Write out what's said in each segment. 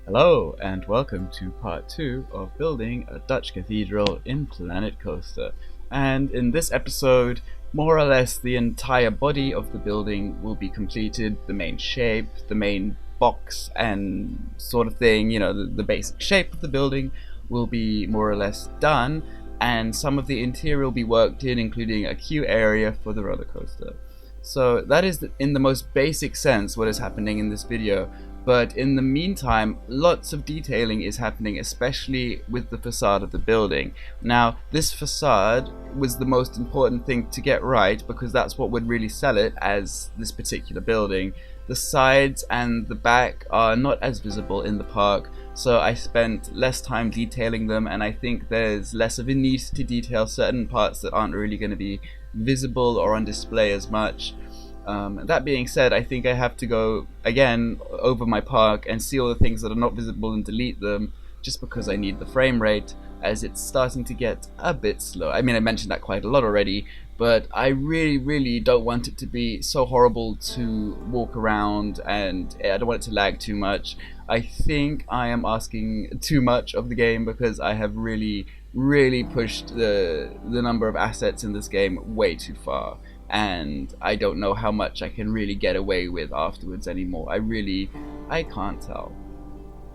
Hello and welcome to part 2 of building a Dutch cathedral in Planet Coaster. And in this episode, more or less the entire body of the building will be completed, the main shape, the main box and sort of thing, the basic shape of the building will be more or less done, and some of the interior will be worked in, including a queue area for the roller coaster. So that is in the most basic sense what is happening in this video. But in the meantime, lots of detailing is happening, especially with the facade of the building. Now, this facade was the most important thing to get right because that's what would really sell it as this particular building. The sides and the back are not as visible in the park, so I spent less time detailing them, and I think there's less of a need to detail certain parts that aren't really going to be visible or on display as much. That being said, I think I have to go again over my park and see all the things that are not visible and delete them, just because I need the frame rate, as it's starting to get a bit slow. I mean, I mentioned that quite a lot already, but I really don't want it to be so horrible to walk around, and I don't want it to lag too much. I think I am asking too much of the game because I have really pushed the number of assets in this game way too far, and I don't know how much I can really get away with afterwards anymore. I can't tell.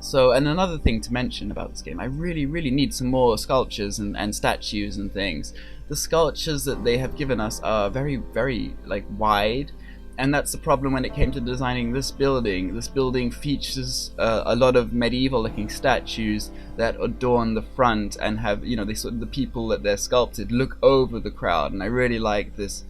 So, and another thing to mention about this game, I really need some more sculptures and statues and things. The sculptures that they have given us are very like wide, and that's the problem when it came to designing this building. This building features a lot of medieval looking statues that adorn the front and have, they sort of, the people that they're sculpted look over the crowd, and I really like this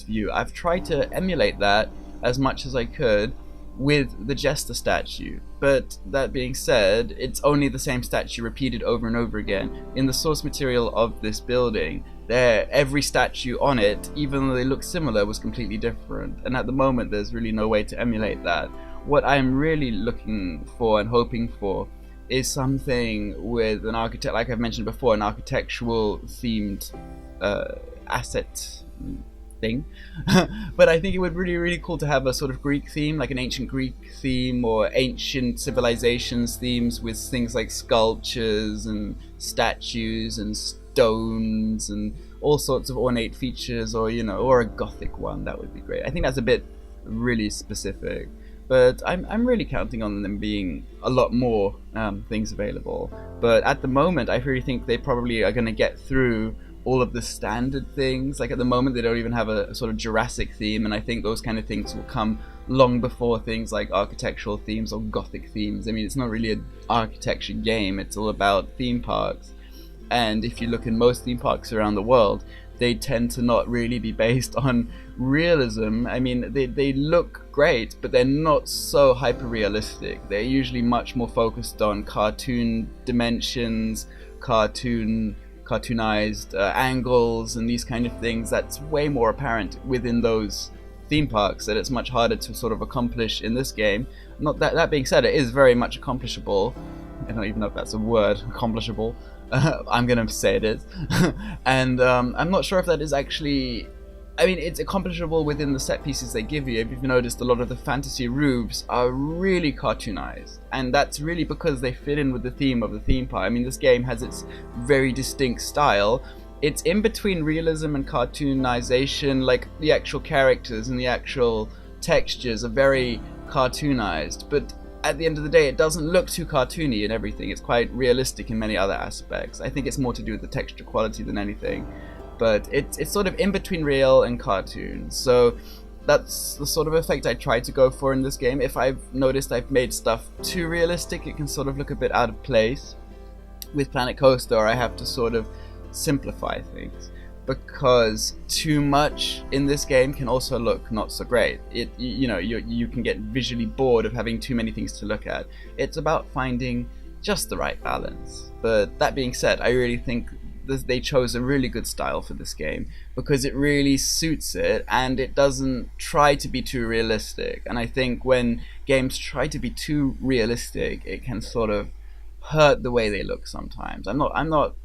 view. I've tried to emulate that as much as I could with the Jester statue, but that being said, it's only the same statue repeated over and over again. In the source material of this building, every statue on it, even though they look similar, was completely different, and at the moment there's really no way to emulate that. What I'm really looking for and hoping for is something with an architect, like I've mentioned before, an architectural themed asset thing. But I think it would be really cool to have a sort of Greek theme, like an ancient Greek theme or ancient civilizations themes with things like sculptures and statues and stones and all sorts of ornate features, or or a Gothic one. That would be great. I think that's a bit really specific, but I'm really counting on them being a lot more things available. But at the moment, I really think they probably are going to get through all of the standard things. Like at the moment they don't even have a sort of Jurassic theme, and I think those kind of things will come long before things like architectural themes or Gothic themes. I mean, it's not really an architecture game, it's all about theme parks. And if you look in most theme parks around the world, they tend to not really be based on realism. I mean, they look great, but they're not so hyper-realistic. They're usually much more focused on cartoon dimensions, cartoonized angles and these kind of things. That's way more apparent within those theme parks that it's much harder to sort of accomplish in this game. Not that being said, it is very much accomplishable. I don't even know if that's a word, accomplishable. I'm gonna say it is. And I'm not sure if that is actually, I mean, it's accomplishable within the set pieces they give you. If you've noticed, a lot of the fantasy roofs are really cartoonized, and that's really because they fit in with the theme of the theme park. I mean, this game has its very distinct style. It's in between realism and cartoonization. Like, the actual characters and the actual textures are very cartoonized, but at the end of the day, it doesn't look too cartoony and everything. It's quite realistic in many other aspects. I think it's more to do with the texture quality than anything. But it's sort of in between real and cartoon. So that's the sort of effect I try to go for in this game. If I've noticed I've made stuff too realistic, it can sort of look a bit out of place. With Planet Coaster, I have to sort of simplify things, because too much in this game can also look not so great. You can get visually bored of having too many things to look at. It's about finding just the right balance. But that being said, I really think they chose a really good style for this game, because it really suits it and it doesn't try to be too realistic. And I think when games try to be too realistic, it can sort of hurt the way they look sometimes. I'm not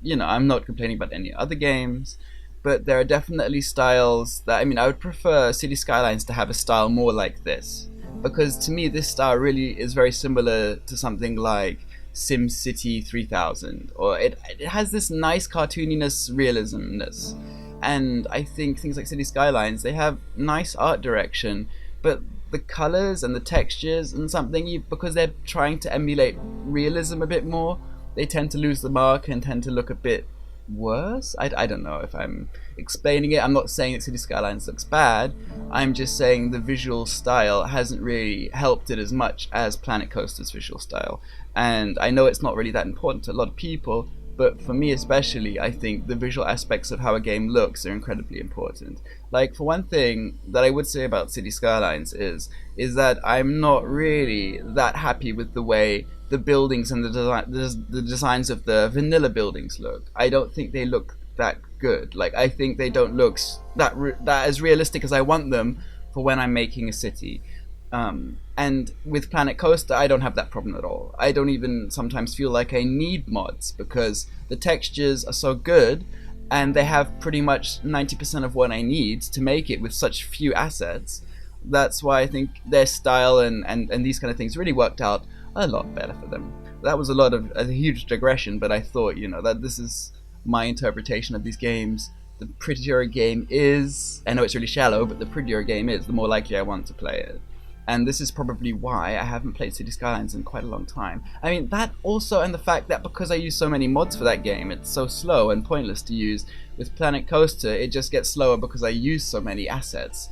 complaining about any other games, but there are definitely styles that, I mean, I would prefer City Skylines to have a style more like this. because to me this style really is very similar to something like SimCity 3000, or it has this nice cartooniness, realismness. And I think things like City Skylines, they have nice art direction, but the colors and the textures and something, because they're trying to emulate realism a bit more, they tend to lose the mark and tend to look a bit worse. I don't know if I'm explaining it. I'm not saying that City Skylines looks bad. I'm just saying the visual style hasn't really helped it as much as Planet Coaster's visual style. And I know it's not really that important to a lot of people, but for me especially, I think the visual aspects of how a game looks are incredibly important. Like, for one thing that I would say about City Skylines is that I'm not really that happy with the way the buildings and the designs of the vanilla buildings look. I don't think they look that good. Like, I think they don't look that as realistic as I want them for when I'm making a city. And with Planet Coaster, I don't have that problem at all. I don't even sometimes feel like I need mods, because the textures are so good and they have pretty much 90% of what I need to make it with such few assets. That's why I think their style and these kind of things really worked out a lot better for them. That was a huge digression, but I thought, that this is my interpretation of these games. The prettier a game is, I know it's really shallow, but the prettier a game is, the more likely I want to play it. And this is probably why I haven't played City Skylines in quite a long time. I mean, that also, and the fact that because I use so many mods for that game, it's so slow and pointless to use. With Planet Coaster, it just gets slower because I use so many assets.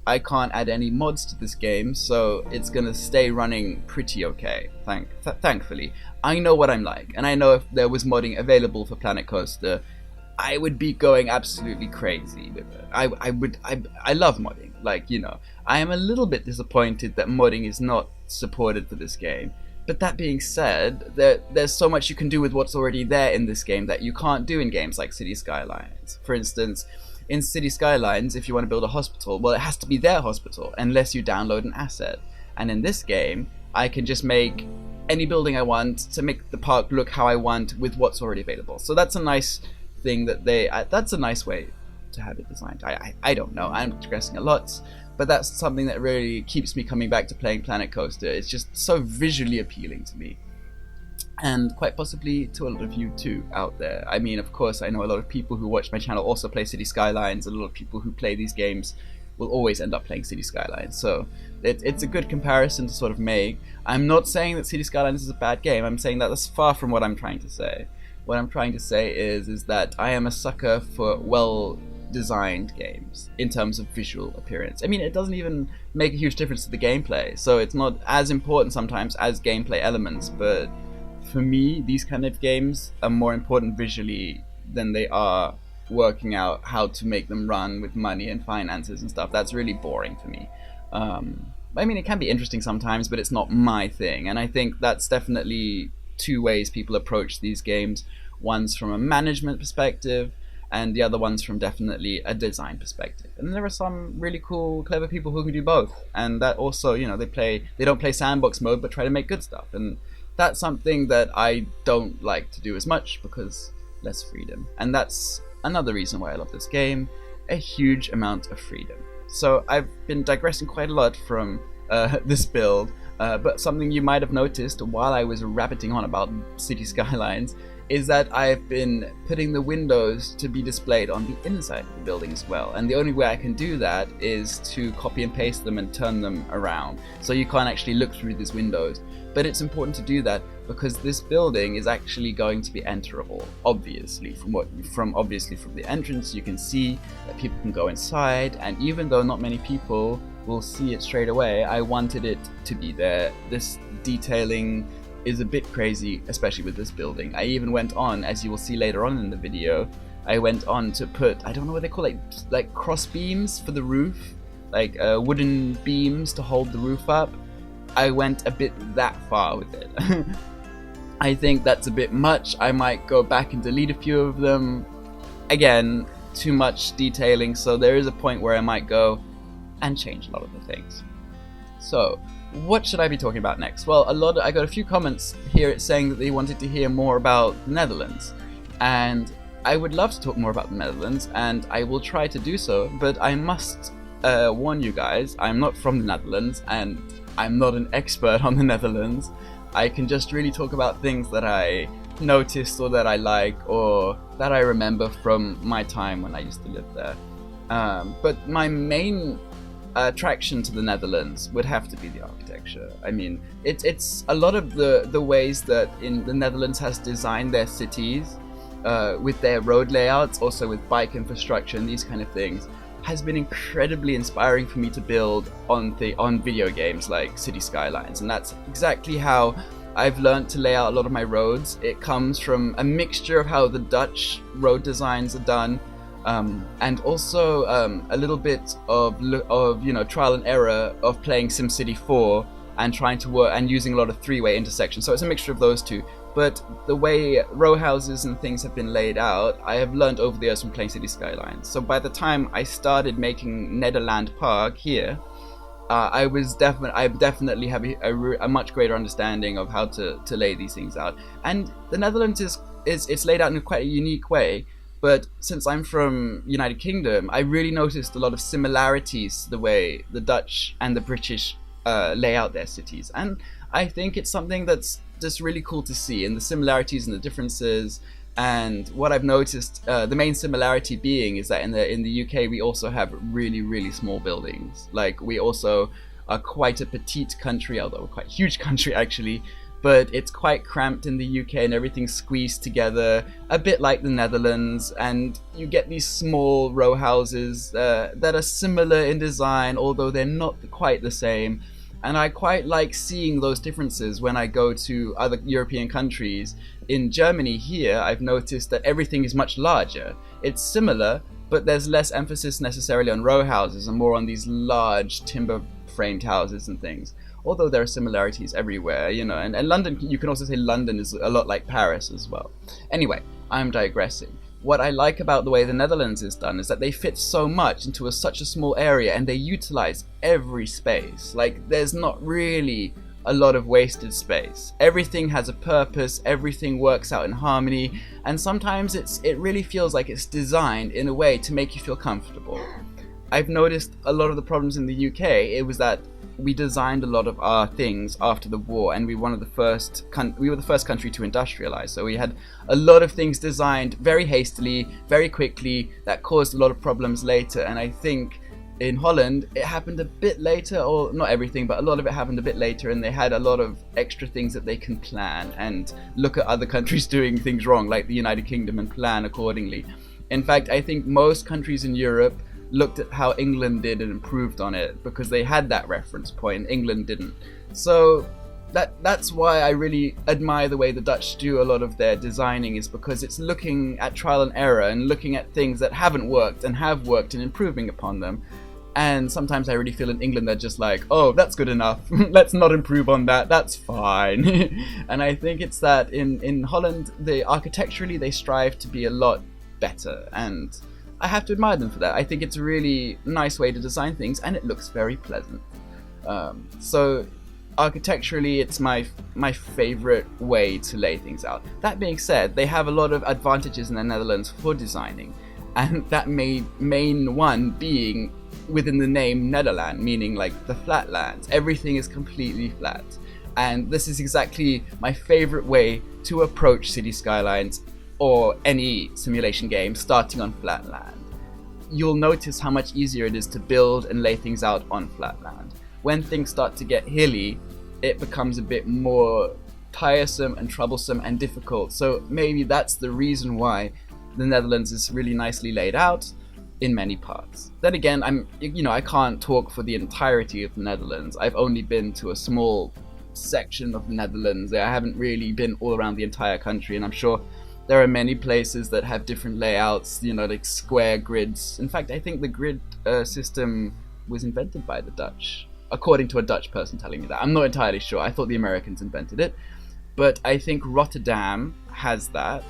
I can't add any mods to this game, so it's gonna stay running pretty okay, thankfully. I know what I'm like, and I know if there was modding available for Planet Coaster, I would be going absolutely crazy with it. I love modding, I am a little bit disappointed that modding is not supported for this game. But that being said, there's so much you can do with what's already there in this game that you can't do in games like City Skylines. For instance, in City Skylines, if you want to build a hospital, well, it has to be their hospital, unless you download an asset. And in this game, I can just make any building I want to make the park look how I want with what's already available. So that's a nice thing that that's a nice way to have it designed. I don't know, I'm digressing a lot, but that's something that really keeps me coming back to playing Planet Coaster. It's just so visually appealing to me. And quite possibly to a lot of you too out there. I mean, of course, I know a lot of people who watch my channel also play City Skylines. A lot of people who play these games will always end up playing City Skylines. So it's a good comparison to sort of make. I'm not saying that City Skylines is a bad game. I'm saying that that's far from what I'm trying to say. What I'm trying to say is that I am a sucker for well-designed games in terms of visual appearance. I mean, it doesn't even make a huge difference to the gameplay, so it's not as important sometimes as gameplay elements, but for me, these kind of games are more important visually than they are working out how to make them run with money and finances and stuff. That's really boring for me. I mean, it can be interesting sometimes, but it's not my thing, and I think that's definitely two ways people approach these games. One's from a management perspective, and the other one's from definitely a design perspective. And there are some really cool, clever people who can do both. And that also, they don't play sandbox mode, but try to make good stuff. And that's something that I don't like to do as much, because less freedom. And that's another reason why I love this game, a huge amount of freedom. So I've been digressing quite a lot from this build, but something you might have noticed while I was rabbiting on about City Skylines is that I've been putting the windows to be displayed on the inside of the building as well. And the only way I can do that is to copy and paste them and turn them around, so you can't actually look through these windows. But it's important to do that because this building is actually going to be enterable, obviously. From the entrance, you can see that people can go inside, and even though not many people will see it straight away, I wanted it to be there. This detailing is a bit crazy, especially with this building. I even went on, as you will see later on in the video, I went on to put, I don't know what they call it, like cross beams for the roof, like wooden beams to hold the roof up. I went a bit that far with it. I think that's a bit much. I might go back and delete a few of them. Again, too much detailing, so there is a point where I might go and change a lot of the things. So, what should I be talking about next? Well, I got a few comments here saying that they wanted to hear more about the Netherlands, and I would love to talk more about the Netherlands, and I will try to do so, but I must warn you guys, I'm not from the Netherlands, and I'm not an expert on the Netherlands. I can just really talk about things that I noticed or that I like or that I remember from my time when I used to live there. But my main attraction to the Netherlands would have to be the architecture. I mean, it's a lot of the ways that in the Netherlands has designed their cities with their road layouts, also with bike infrastructure and these kind of things, has been incredibly inspiring for me to build on video games like City Skylines. And that's exactly how I've learned to lay out a lot of my roads. It comes from a mixture of how the Dutch road designs are done, and also a little bit of trial and error of playing SimCity 4 and trying to work and using a lot of three-way intersections. So it's a mixture of those two. But the way row houses and things have been laid out, I have learned over the years from playing City Skylines. So by the time I started making Neder Land Park here, I definitely have a much greater understanding of how to lay these things out. And the Netherlands it's laid out in quite a unique way. But since I'm from United Kingdom, I really noticed a lot of similarities to the way the Dutch and the British lay out their cities. And I think it's something that's just really cool to see, and the similarities and the differences. And what I've noticed, the main similarity being is that in the UK we also have really, really small buildings. Like, we also are quite a petite country, although we're quite a huge country actually, but it's quite cramped in the UK and everything's squeezed together, a bit like the Netherlands, and you get these small row houses that are similar in design, although they're not quite the same. And I quite like seeing those differences when I go to other European countries. In Germany here, I've noticed that everything is much larger. It's similar, but there's less emphasis necessarily on row houses and more on these large timber framed houses and things. Although there are similarities everywhere, and London, you can also say London is a lot like Paris as well. Anyway, I'm digressing. What I like about the way the Netherlands is done is that they fit so much into such a small area, and they utilize every space. Like, there's not really a lot of wasted space. Everything has a purpose, everything works out in harmony, and sometimes it really feels like it's designed in a way to make you feel comfortable. I've noticed a lot of the problems in the UK, it was that we designed a lot of our things after the war, and we were the first country to industrialize. So we had a lot of things designed very hastily, very quickly, that caused a lot of problems later. And I think in Holland it happened a bit later, or not everything, but a lot of it happened a bit later, and they had a lot of extra things that they can plan and look at other countries doing things wrong, like the United Kingdom, and plan accordingly. In fact, I think most countries in Europe looked at how England did and improved on it because they had that reference point. England didn't. So that's why I really admire the way the Dutch do a lot of their designing, is because it's looking at trial and error and looking at things that haven't worked and have worked and improving upon them. And sometimes I really feel in England they're just like, oh, that's good enough. Let's not improve on that. That's fine. And I think it's that in Holland, architecturally they strive to be a lot better, and I have to admire them for that. I think it's a really nice way to design things, and it looks very pleasant. So architecturally, it's my favorite way to lay things out. That being said, they have a lot of advantages in the Netherlands for designing, and that main one being within the name Nederland, meaning like the flatlands. Everything is completely flat, and this is exactly my favorite way to approach City Skylines or any simulation game starting on flat land. You'll notice how much easier it is to build and lay things out on flat land. When things start to get hilly, it becomes a bit more tiresome and troublesome and difficult. So maybe that's the reason why the Netherlands is really nicely laid out in many parts. Then again, I can't talk for the entirety of the Netherlands. I've only been to a small section of the Netherlands. I haven't really been all around the entire country, and I'm sure there are many places that have different layouts, like square grids. In fact, I think the grid system was invented by the Dutch, according to a Dutch person telling me that. I'm not entirely sure. I thought the Americans invented it. But I think Rotterdam has that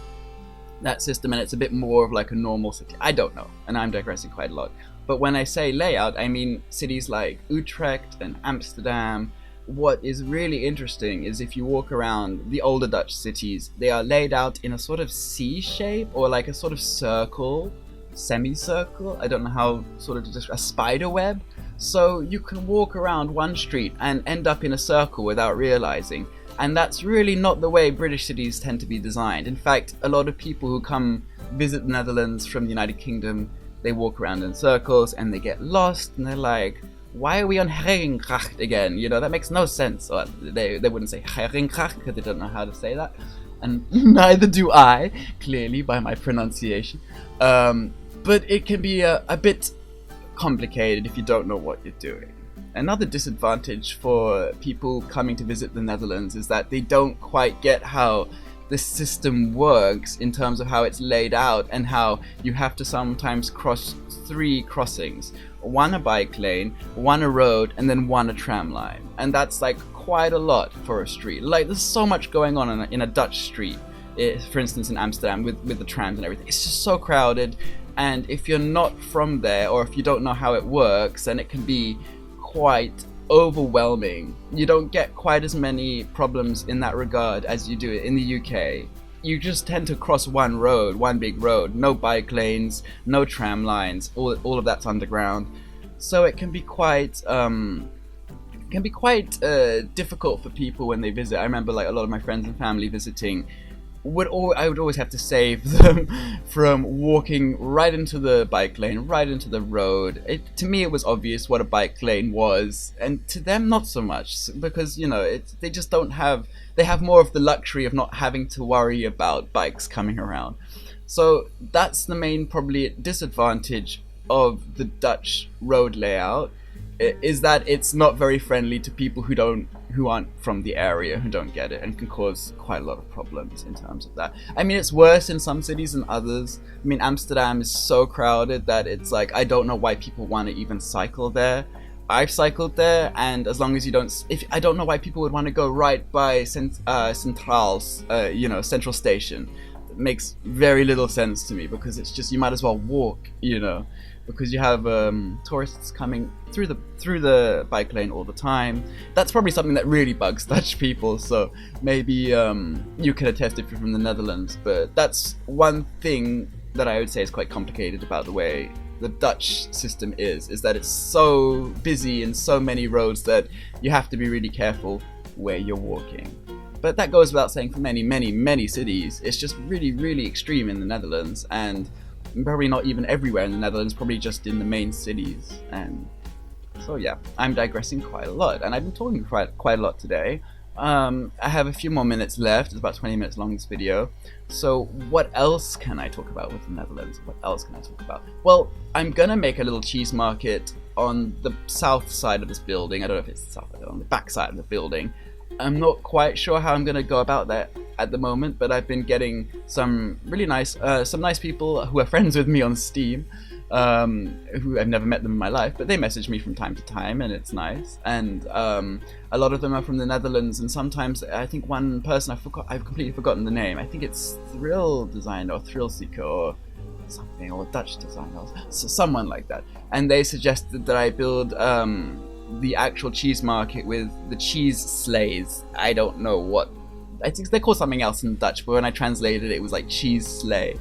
system, and it's a bit more of like a normal city. I don't know, and I'm digressing quite a lot. But when I say layout, I mean cities like Utrecht and Amsterdam. What is really interesting is if you walk around the older Dutch cities, they are laid out in a sort of C shape, or like a sort of circle, semicircle. I don't know how, sort of just a spider web. So you can walk around one street and end up in a circle without realizing. And that's really not the way British cities tend to be designed. In fact, a lot of people who come visit the Netherlands from the United Kingdom, they walk around in circles and they get lost and they're like, why are we on Herringgracht again? You know, that makes no sense. Or they wouldn't say Herringgracht because they don't know how to say that. And neither do I, clearly, by my pronunciation. But it can be a bit complicated if you don't know what you're doing. Another disadvantage for people coming to visit the Netherlands is that they don't quite get how the system works in terms of how it's laid out and how you have to sometimes cross 3 crossings. One a bike lane, one a road, and then one a tram line. And that's like quite a lot for a street. Like there's so much going on in a Dutch street, for instance in Amsterdam with the trams and everything. It's just so crowded, and if you're not from there or if you don't know how it works, then it can be quite overwhelming. You don't get quite as many problems in that regard as you do in the UK. You just tend to cross one road, one big road, no bike lanes, no tram lines, all of that's underground. So it can be quite difficult for people when they visit. I remember like a lot of my friends and family visiting I would always have to save them from walking right into the bike lane, right into the road. To me it was obvious what a bike lane was, and to them not so much, because you know they just don't have, they have more of the luxury of not having to worry about bikes coming around. So that's the main probably disadvantage of the Dutch road layout, is that it's not very friendly to people who aren't from the area, who don't get it, and can cause quite a lot of problems in terms of that. I mean, it's worse in some cities than others. I mean, Amsterdam is so crowded that it's like, I don't know why people want to even cycle there. I've cycled there, and as long as you don't, I don't know why people would want to go right by Centraal's, Central Station. It makes very little sense to me, because it's just, you might as well walk, because you have tourists coming through the bike lane all the time. That's probably something that really bugs Dutch people, so maybe you can attest if you're from the Netherlands. But that's one thing that I would say is quite complicated about the way the Dutch system is that it's so busy and so many roads that you have to be really careful where you're walking. But that goes without saying for many, many, many cities. It's just really, really extreme in the Netherlands, and probably not even everywhere in the Netherlands, probably just in the main cities. And so yeah, I'm digressing quite a lot, and I've been talking quite a lot today. I have a few more minutes left. It's about 20 minutes long, this video. So what else can I talk about with the Netherlands? What else can I talk about? Well, I'm gonna make a little cheese market on the south side of this building. I don't know if it's the south, on the back side of the building. I'm not quite sure how I'm gonna go about that at the moment, but I've been getting some really nice, some nice people who are friends with me on Steam, who I've never met them in my life, but they message me from time to time, and it's nice. And a lot of them are from the Netherlands, and sometimes I think one person I've completely forgotten the name. I think it's Thrill Designer or Thrill Seeker or something, or Dutch Designer, or someone like that. And they suggested that I build the actual cheese market with the cheese sleighs. I don't know what, I think they're called something else in Dutch, but when I translated it, it was like cheese sleigh.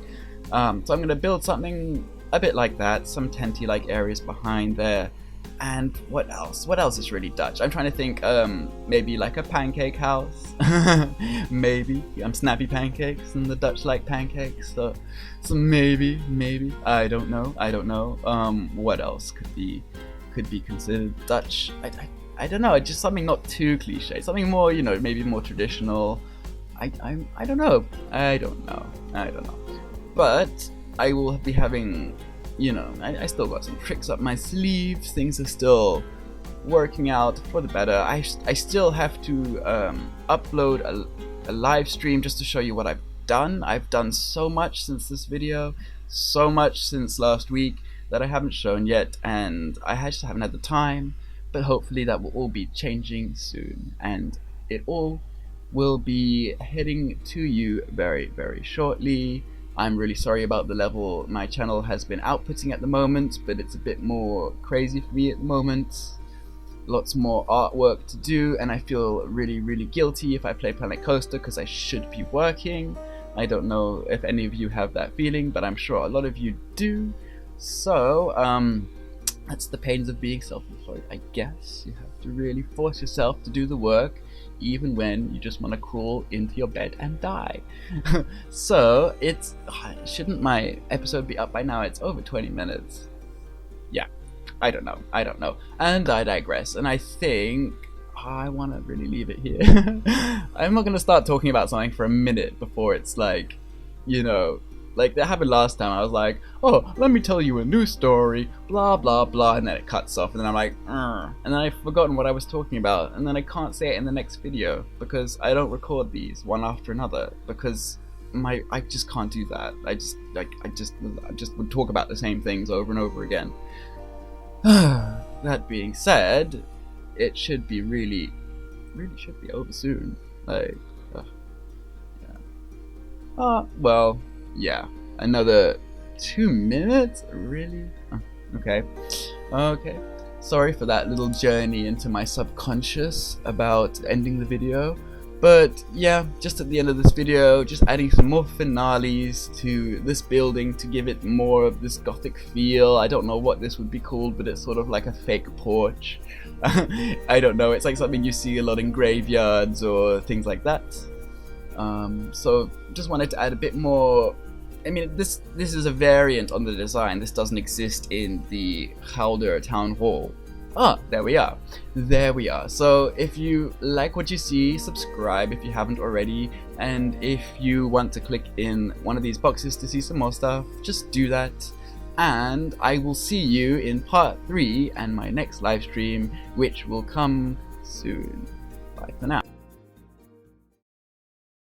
So I'm going to build something a bit like that, some tenty like areas behind there. And what else? What else is really Dutch? I'm trying to think, maybe like a pancake house. Maybe. Snappy Pancakes, and the Dutch like pancakes. So maybe. I don't know. What else could be considered Dutch? I don't know. Just something not too cliche. Something more, maybe more traditional. I don't know. I don't know. But I will be having, I still got some tricks up my sleeves. Things are still working out for the better. I still have to upload a live stream just to show you what I've done. I've done so much since this video, so much since last week that I haven't shown yet, and I just haven't had the time. But hopefully that will all be changing soon, and it all will be heading to you very, very shortly. I'm really sorry about the level my channel has been outputting at the moment, but it's a bit more crazy for me at the moment. Lots more artwork to do, and I feel really, really guilty if I play Planet Coaster, because I should be working. I don't know if any of you have that feeling, but I'm sure a lot of you do. So, That's the pains of being self-employed, I guess. You have to really force yourself to do the work, even when you just want to crawl into your bed and die. So, shouldn't my episode be up by now? It's over 20 minutes. Yeah, I don't know. And I digress, and I think I want to really leave it here. I'm not going to start talking about something for a minute before it's like, like that happened last time. I was like, oh, let me tell you a new story, blah blah blah, and then it cuts off, and then I'm like, and then I've forgotten what I was talking about, and then I can't say it in the next video because I don't record these one after another because I just can't do that. I just would talk about the same things over and over again. That being said, it should be really should be over soon. Like, yeah. Well, yeah. Another 2 minutes? Really? Okay. Sorry for that little journey into my subconscious about ending the video. But yeah, just at the end of this video, just adding some more finales to this building to give it more of this Gothic feel. I don't know what this would be called, but it's sort of like a fake porch. I don't know, it's like something you see a lot in graveyards or things like that. So just wanted to add a bit more. I mean, this is a variant on the design. This doesn't exist in the Gouda Town Hall. There we are. So if you like what you see, subscribe if you haven't already, and if you want to click in one of these boxes to see some more stuff, just do that. And I will see you in part 3 and my next live stream, which will come soon. Bye for now.